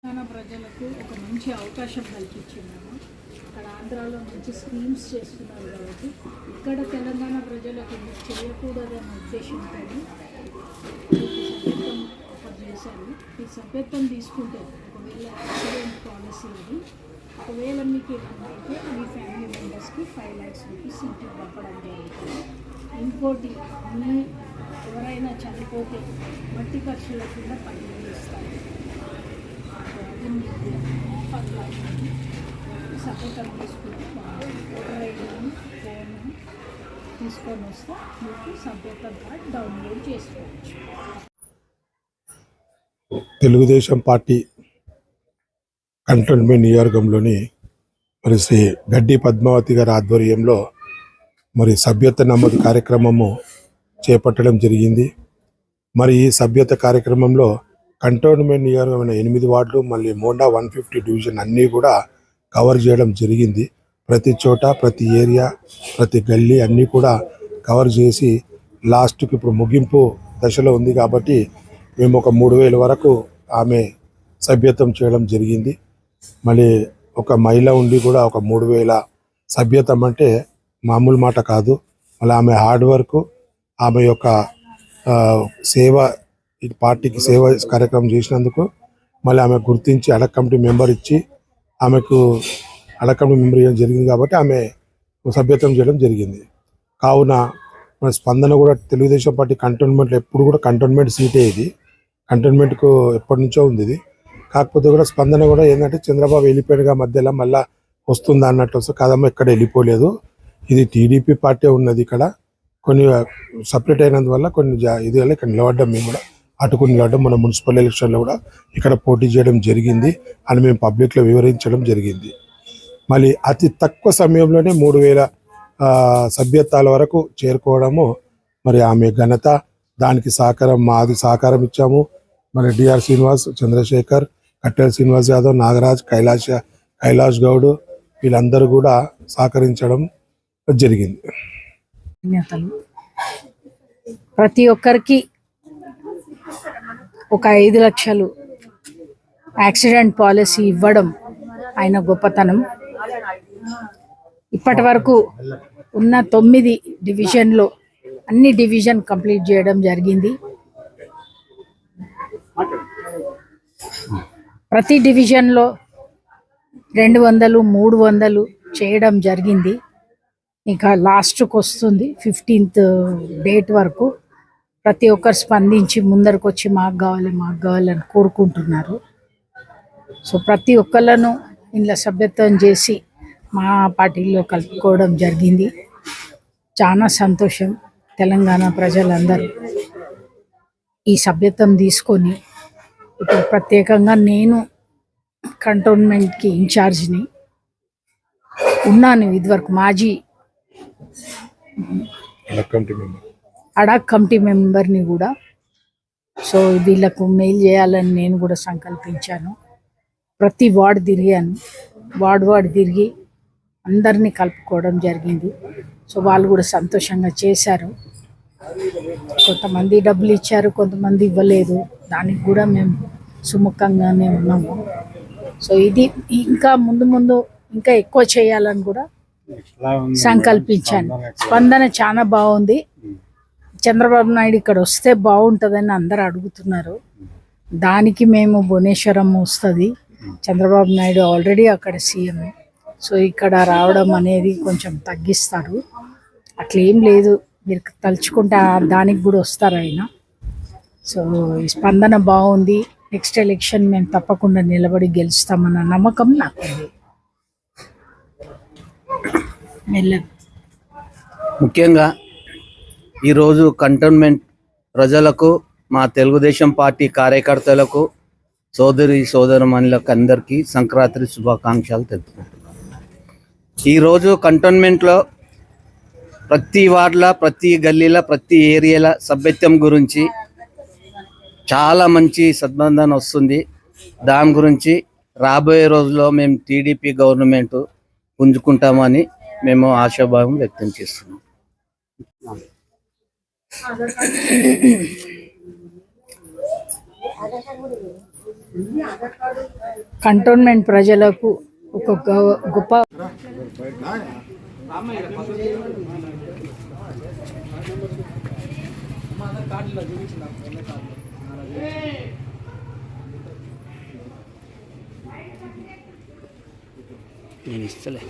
తెలంగాణ ప్రజలకు ఒక మంచి అవకాశం కల్పించినాము. అక్కడ ఆంధ్రాలో మంచి స్కీమ్స్ చేస్తున్నారు కాబట్టి ఇక్కడ తెలంగాణ ప్రజలకు చేయకూడదనే ఉద్దేశంతో సభ్యత్వం ఆఫర్ చేశారు. ఈ సభ్యత్వం తీసుకుంటే ఒకవేళ యాక్సిడెంట్ పాలసీ అది ఒకవేళ మీకు ఏమన్నా అయితే మీ ఫ్యామిలీ మెంబర్స్కి 5 lakhs రూపీస్ ఇంటికి పంపడం జరుగుతుంది. ఇంకోటి మీ ఎవరైనా చనిపోతే మట్టి ఖర్చుల కింద 10,000 ఇస్తారు. అది మీకు సభ్యత్వం తీసుకుంటే ఓటర్ ఐడీని ఫోన్ తీసుకొని వస్తే మీకు సభ్యత్వం కార్డ్ డౌన్లోడ్ చేసుకోవచ్చు. తెలుగుదేశం పార్టీ కంటోన్మెంట్ నియోజకవర్గంలోని మరి శ్రీ గడ్డి పద్మావతి గారి ఆధ్వర్యంలో మరి సభ్యత నమోదు కార్యక్రమము చేపట్టడం జరిగింది. మరి ఈ సభ్యత కార్యక్రమంలో కంటోన్మెంట్ నియోజకవర్గమైన 8 వార్డులు మళ్ళీ మోండా 150 డివిజన్ అన్నీ కూడా కవర్ చేయడం జరిగింది. ప్రతి చోట ప్రతి ఏరియా ప్రతి గల్లీ అన్నీ కూడా కవర్ చేసి లాస్ట్కి ఇప్పుడు ముగింపు దశలో ఉంది కాబట్టి మేము ఒక 3,000 వరకు ఆమె సభ్యత్వం చేయడం జరిగింది. మళ్ళీ ఒక మహిళ ఉండి కూడా ఒక 3,000 సభ్యత్వం అంటే మామూలు మాట కాదు. మళ్ళీ ఆమె హార్డ్ వర్క్ ఆమె యొక్క సేవ ఈ పార్టీకి సేవ కార్యక్రమం చేసినందుకు మళ్ళీ ఆమె గుర్తించి అడక్ కమిటీ మెంబర్ ఇచ్చి ఆమెకు అడక్ కమిటీ మెంబర్ ఇవ్వడం జరిగింది కాబట్టి ఆమె సభ్యత్వం చేయడం జరిగింది. కావున మన స్పందన కూడా తెలుగుదేశం పార్టీ కంటోన్మెంట్లో ఎప్పుడు కూడా కంటోన్మెంట్ సీటే ఇది. కంటోన్మెంట్కు ఎప్పటి నుంచో ఉంది ఇది. కాకపోతే కూడా స్పందన కూడా ఏంటంటే చంద్రబాబు వెళ్ళిపోయినగా మధ్యలో మళ్ళీ వస్తుందా అన్నట్టు వస్తే కాదమ్మా ఇక్కడ వెళ్ళిపోలేదు. ఇది టీడీపీ పార్టీ ఉన్నది. ఇక్కడ కొన్ని సపరేట్ అయినందువల్ల కొన్ని ఇది వల్ల ఇక్కడ నిలబడ్డం మేము కూడా అటుకుని నిలబడ్డం. మన మున్సిపల్ ఎలక్షన్లో కూడా ఇక్కడ పోటీ చేయడం జరిగింది అని మేము పబ్లిక్లో వివరించడం జరిగింది. మళ్ళీ అతి తక్కువ సమయంలోనే 3,000 సభ్యత్వాల వరకు చేరుకోవడము మరి ఆమె ఘనత. దానికి మాది సహకారం ఇచ్చాము. మరి డిఆర్ శ్రీనివాస్, చంద్రశేఖర్, కట్టెల శ్రీనివాస్ యాదవ్, నాగరాజ్, కైలాష్ గౌడ్ వీళ్ళందరూ కూడా సహకరించడం జరిగింది. ప్రతి ఒక్కరికి ఒక 5 లక్షలు యాక్సిడెంట్ పాలసీ ఇవ్వడం ఆయన గొప్పతనం. ఇప్పటి వరకు ఉన్న 9 డివిజన్లో అన్ని డివిజన్ కంప్లీట్ చేయడం జరిగింది. ప్రతి డివిజన్లో 200, 300 చేయడం జరిగింది. ఇంకా లాస్ట్కి వస్తుంది 15th డేట్ వరకు. ప్రతి ఒక్కరు స్పందించి ముందరకు వచ్చి మాకు కావాలని కోరుకుంటున్నారు. సో ప్రతి ఒక్కళ్ళను ఇంట్లో సభ్యత్వం చేసి మా పార్టీలో కలుపుకోవడం జరిగింది. చాలా సంతోషం. తెలంగాణ ప్రజలందరూ ఈ సభ్యత్వం తీసుకొని ఇప్పుడు ప్రత్యేకంగా నేను కంటోన్మెంట్కి ఇన్ఛార్జ్ని ఉన్నాను. ఇదివరకు మాజీ అడాక్ కమిటీ మెంబర్ని కూడా. సో వీళ్ళకు మెయిల్ చేయాలని నేను కూడా సంకల్పించాను. ప్రతి వార్డు తిరిగాను. వార్డు తిరిగి అందరినీ కలుపుకోవడం జరిగింది. సో వాళ్ళు కూడా సంతోషంగా చేశారు. కొంతమంది డబ్బులు ఇచ్చారు, కొంతమంది ఇవ్వలేదు. దానికి కూడా మేము సుముఖంగానే ఉన్నాము. సో ఇది ఇంకా ముందు ఇంకా ఎక్కువ చేయాలని కూడా సంకల్పించాను. స్పందన చాలా బాగుంది. చంద్రబాబు నాయుడు ఇక్కడ వస్తే బాగుంటుందని అందరు అడుగుతున్నారు. దానికి మేము భువనేశ్వరం వస్తుంది. చంద్రబాబు నాయుడు ఆల్రెడీ అక్కడ సీఎం. సో ఇక్కడ రావడం అనేది కొంచెం తగ్గిస్తారు. అట్లేం లేదు, మీరు తలుచుకుంటే దానికి కూడా వస్తారు ఆయన. సో ఈ స్పందన బాగుంది. నెక్స్ట్ ఎలక్షన్ మేము తప్పకుండా నిలబడి గెలుస్తామన్న నమ్మకం నాకుంది. ముఖ్యంగా ఈరోజు కంటోన్మెంట్ ప్రజలకు, మా తెలుగుదేశం పార్టీ కార్యకర్తలకు, సోదరుమణులకు అందరికీ సంక్రాంతి శుభాకాంక్షలు తెలుపుకుంటున్నాను. ఈరోజు కంటోన్మెంట్లో ప్రతి వార్డుల, ప్రతి గల్లీల, ప్రతి ఏరియాల సభ్యత్వం గురించి చాలా మంచి సద్బంధన వస్తుంది. దాని గురించి రాబోయే రోజుల్లో మేము టీడీపీ గవర్నమెంట్ పుంజుకుంటామని మేము ఆశాభావం వ్యక్తం చేస్తున్నాం. కంటోన్మెంట్ ప్రజలకు ఒక గొప్ప నేను ఇస్తలే